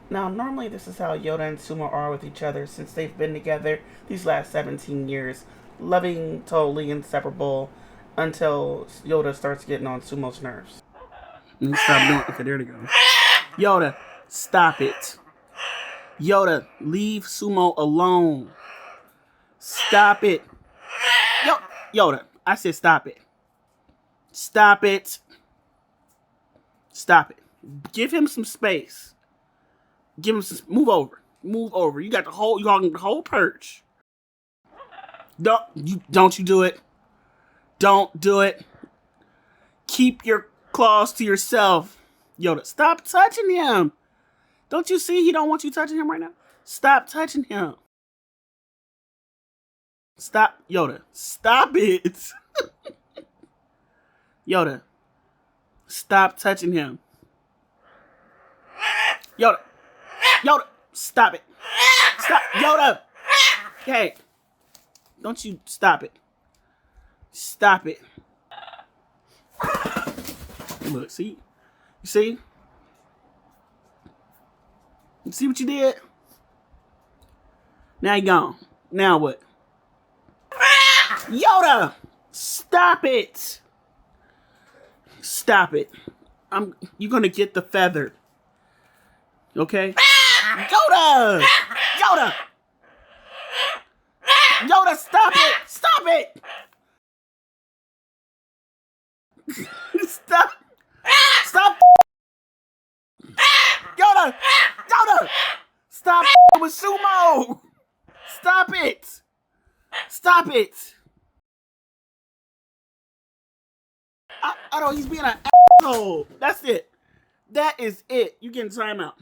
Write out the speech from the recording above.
Now, normally this is how Yoda and Sumo are with each other since they've been together these last 17 years, loving, totally inseparable, until Yoda starts getting on Sumo's nerves. Stop doing it. Okay, there they go. Yoda, stop it. Yoda, leave Sumo alone. Stop it. Yoda, I said stop it. Stop it. Stop it. Give him some space. Give him some. Move over. Move over. You got the whole perch. Don't you do it. Don't do it. Keep your claws to yourself. Yoda, stop touching him. Don't you see he don't want you touching him right now? Stop touching him. Stop, Yoda. Stop it. Yoda, stop touching him. Yoda, stop it. Stop, Yoda. Hey, don't you stop it. Stop it. Look, see? You see? You see what you did? Now you gone. Now what? Yoda! Stop it! Stop it. You're gonna get the feather. Okay? Yoda! Yoda! Yoda, stop it! Stop it! Stop! Stop! Yoda! Yoda! Stop with Sumo! Stop it! Stop it! I don't. He's being an asshole. That's it. That is it. You getting time out.